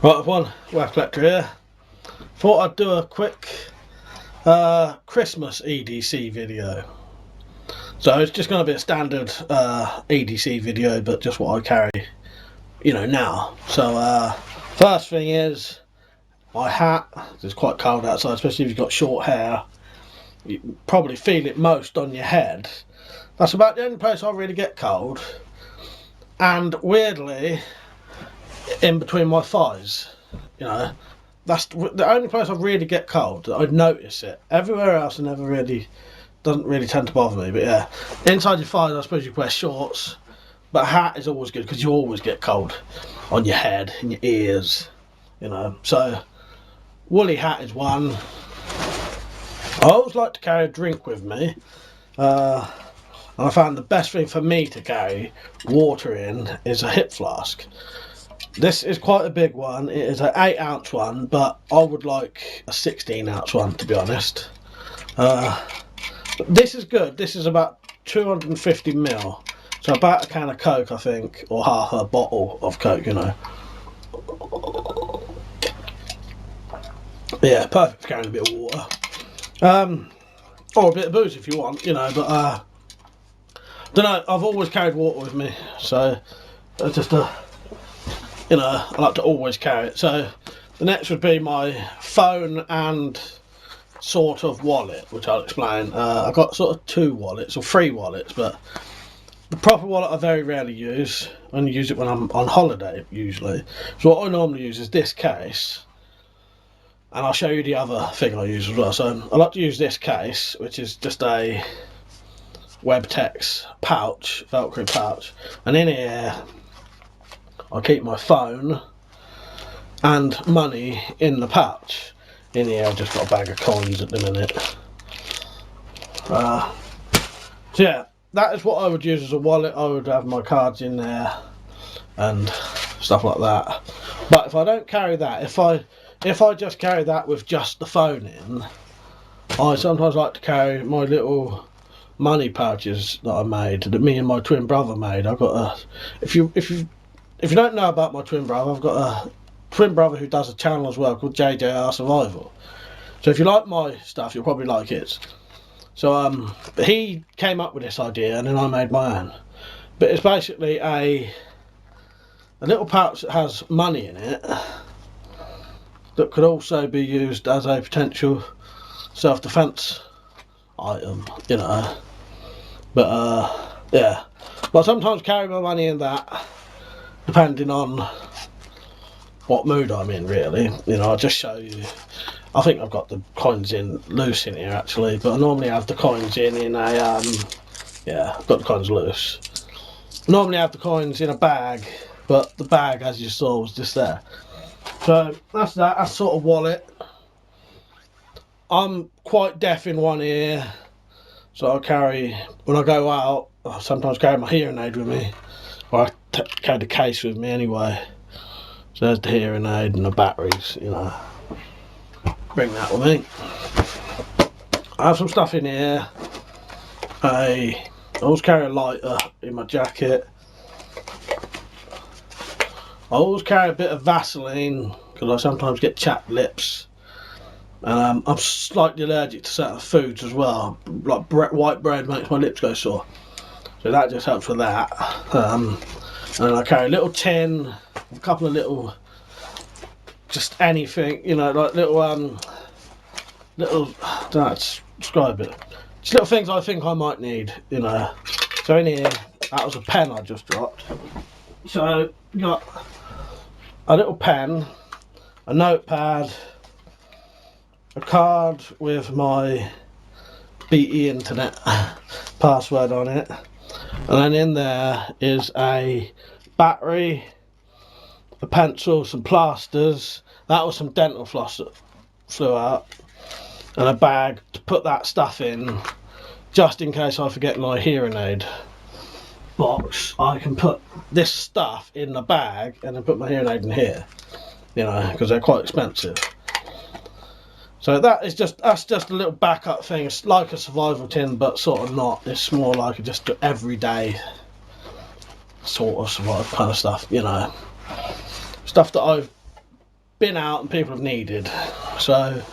Right, everyone, WeaponCollector here. Thought I'd do a quick Christmas EDC video. So it's just going to be a standard EDC video, but just what I carry, now. So first thing is my hat. It's quite cold outside, especially if you've got short hair. You probably feel it most on your head. That's about the only place I really get cold. And weirdly, in between my thighs, that's the only place I really get cold. I'd notice it. Everywhere else, doesn't really tend to bother me. But yeah, inside your thighs, I suppose you wear shorts. But a hat is always good because you always get cold on your head, in your ears, So woolly hat is one. I always like to carry a drink with me. And I found the best thing for me to carry water in is a hip flask. This is quite a big one. It is an 8-ounce one, but I would like a 16-ounce one, to be honest. This is good. This is about 250ml, so about a can of Coke, I think, or half a bottle of Coke. Yeah, perfect for carrying a bit of water, or a bit of booze if you want, But I don't know. I've always carried water with me, so it's just a. I like to always carry it. So the next would be my phone and sort of wallet, which I'll explain. I've got sort of 2 wallets or 3 wallets, but the proper wallet I very rarely use. I only use it when I'm on holiday usually. So what I normally use is this case, and I'll show you the other thing I use as well. So I like to use this case, which is just a Webtex pouch, Velcro pouch, and in here I keep my phone and money in the pouch. In here I've just got a bag of coins at the minute. So yeah, that is what I would use as a wallet. I would have my cards in there and stuff like that. But if I don't carry that, if I just carry that with just the phone in, I sometimes like to carry my little money pouches that I made, that me and my twin brother made. I've got a, if you don't know about my twin brother, I've got a twin brother who does a channel as well called JJR Survival. So if you like my stuff, you'll probably like his. So he came up with this idea, and then I made my own. But it's basically a little pouch that has money in it that could also be used as a potential self-defense item, But yeah, but I sometimes carry my money in that, depending on what mood I'm in, really. I'll just show you. I think I've got the coins in loose in here actually, but I normally have the coins in a yeah, I've got the coins loose. Normally have the coins in a bag, but the bag, as you saw, was just there. So that's that. That's sort of wallet. I'm quite deaf in one ear, so I carry, when I go out, I sometimes carry my hearing aid with me, or I carry the case with me anyway. So there's the hearing aid and the batteries, Bring that with me. I have some stuff in here. I always carry a lighter in my jacket. I always carry a bit of Vaseline because I sometimes get chapped lips. And I'm slightly allergic to certain foods as well. Like white bread makes my lips go sore. So that just helps with that. And I carry a little tin, a couple of little, just anything, like little, I don't know how to describe it. Just little things I think I might need, So in here, that was a pen I just dropped. So got a little pen, a notepad, a card with my BT internet password on it, and then in there is a battery, a pencil, some plasters, that was some dental floss that flew out, and a bag to put that stuff in, just in case I forget my hearing aid box. I can put this stuff in the bag and then put my hearing aid in here, because they're quite expensive. So that's just a little backup thing. It's like a survival tin, but sort of not. It's more like just everyday sort of survival kind of stuff, Stuff that I've been out and people have needed. So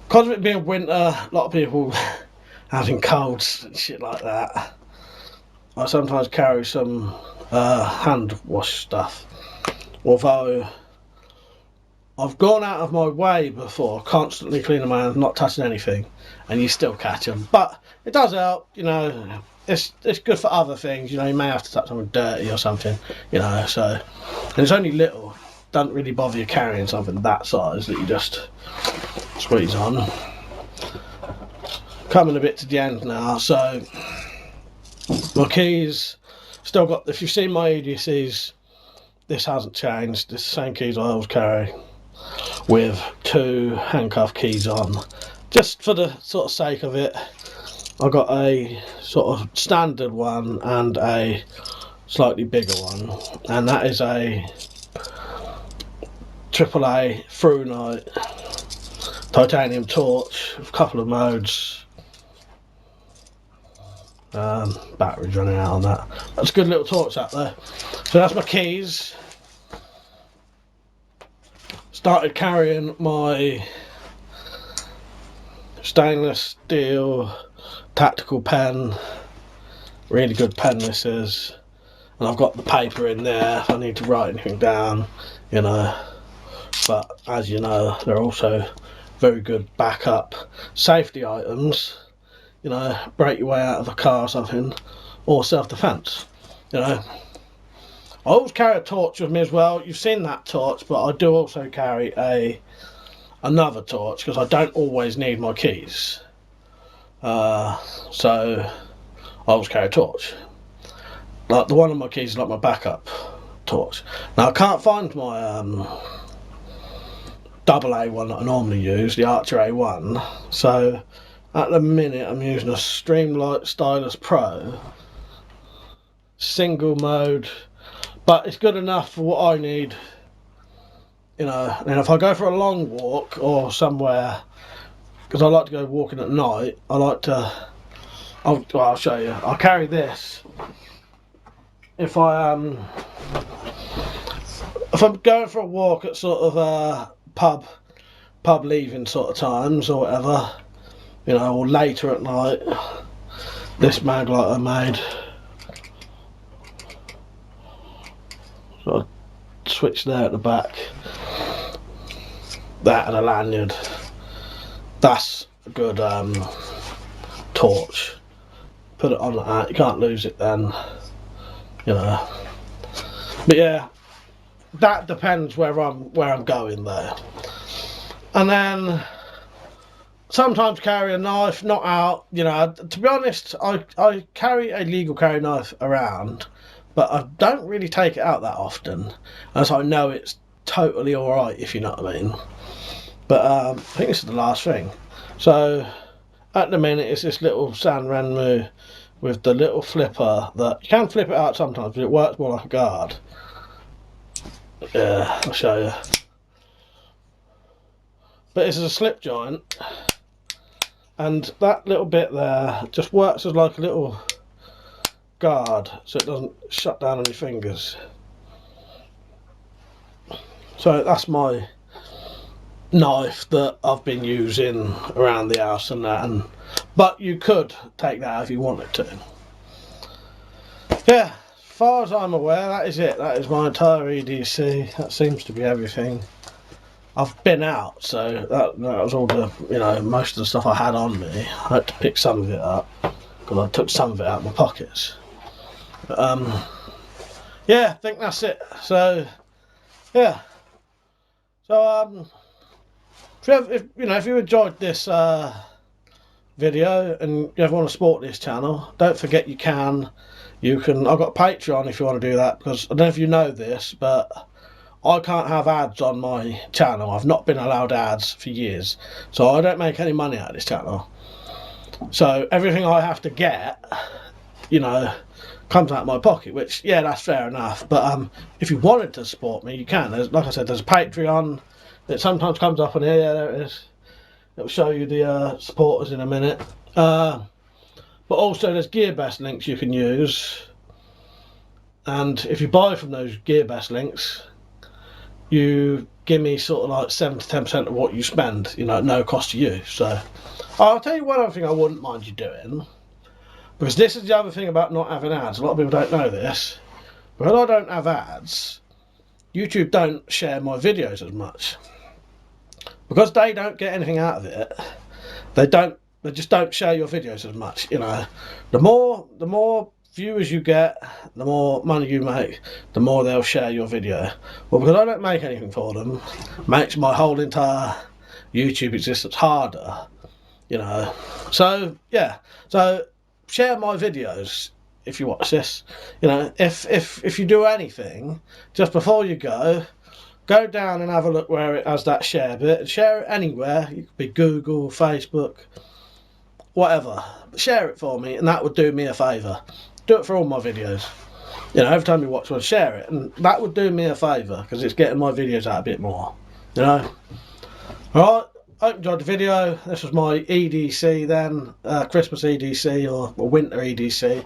because of it being winter, a lot of people having colds and shit like that, I sometimes carry some hand wash stuff. Although I've gone out of my way before, constantly cleaning my hands, not touching anything, and you still catch them. But it does help, you know. It's good for other things, you know. You may have to touch something dirty or something, you know. So, and it's only little. Doesn't really bother you carrying something that size that you just squeeze on. Coming a bit to the end now, so my keys still got. If you've seen my EDCs, this hasn't changed. It's the same keys I always carry, with 2 handcuff keys on. Just for the sort of sake of it, I got a sort of standard one and a slightly bigger one, and that is a AAA through night titanium torch with a couple of modes. Battery's running out on that. That's a good little torch up there. So that's my keys. Started carrying my stainless steel tactical pen. Really good pen this is. And I've got the paper in there if I need to write anything down, you know. But as you know, they're also very good backup safety items. You know, break your way out of a car or something, or self-defense, you know. I always carry a torch with me as well. You've seen that torch, but I do also carry another torch because I don't always need my keys. So I always carry a torch. Like the one on my keys is like my backup torch. Now I can't find my AA one that I normally use, the Archer A1. So at the minute I'm using a Streamlight Stylus Pro single mode, but it's good enough for what I need, you know. And if I go for a long walk or somewhere, because I like to go walking at night, I like to, I'll show you. I'll carry this if I'm going for a walk at sort of pub leaving sort of times or whatever, you know, or later at night. This mag light I made, so I switch there at the back. That and a lanyard. That's a good torch. Put it on like that. You can't lose it then, you know. But yeah, that depends where I'm going there. And then sometimes carry a knife, not out, you know. To be honest, I carry a legal carry knife around, but I don't really take it out that often, as I know it's totally alright, if you know what I mean. But I think this is the last thing. So at the minute it's this little San Renmu with the little flipper that you can flip it out sometimes, but it works more like a guard. Yeah, I'll show you. But it's a slip joint, and that little bit there just works as like a little guard, so it doesn't shut down on your fingers. So that's my knife that I've been using around the house and that, but you could take that out if you wanted to. Yeah, as far as I'm aware, that is it. That is my entire EDC. That seems to be everything. I've been out, so that was all the, you know, most of the stuff I had on me. I had to pick some of it up because I took some of it out of my pockets. But, yeah, I think that's it. So yeah, so if you enjoyed this video and you ever want to support this channel, don't forget you can. I've got Patreon if you want to do that, because I don't know if you know this, but I can't have ads on my channel. I've not been allowed ads for years, so I don't make any money out of this channel. So everything I have to get, you know, comes out of my pocket, which, yeah, that's fair enough. But if you wanted to support me, you can. Like I said, there's a Patreon. It sometimes comes up on here. Yeah, there it is. It'll show you the supporters in a minute. But also there's GearBest links you can use. And if you buy from those GearBest links, you give me sort of like 7 to 10% of what you spend, you know, at no cost to you. So I'll tell you one other thing I wouldn't mind you doing, because this is the other thing about not having ads. A lot of people don't know this. When I don't have ads, YouTube don't share my videos as much. Because they don't get anything out of it, they just don't share your videos as much, you know. The more viewers you get, the more money you make, the more they'll share your video. Well, because I don't make anything for them, makes my whole entire YouTube existence harder, you know. So yeah, so share my videos if you watch this. You know, if you do anything, just before you go down and have a look where it has that share bit, and share it anywhere. It could be Google, Facebook, whatever. Share it for me, and that would do me a favour. Do it for all my videos. You know, every time you watch one, share it, and that would do me a favour, because it's getting my videos out a bit more, you know. Alright, I hope you enjoyed the video. This was my EDC then, Christmas EDC or winter EDC.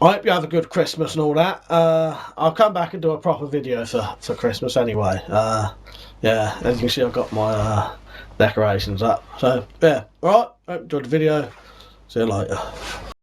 I hope you have a good Christmas and all that. I'll come back and do a proper video for Christmas anyway. Yeah, as you can see, I've got my decorations up. So, yeah, alright, hope you enjoyed the video. See you later.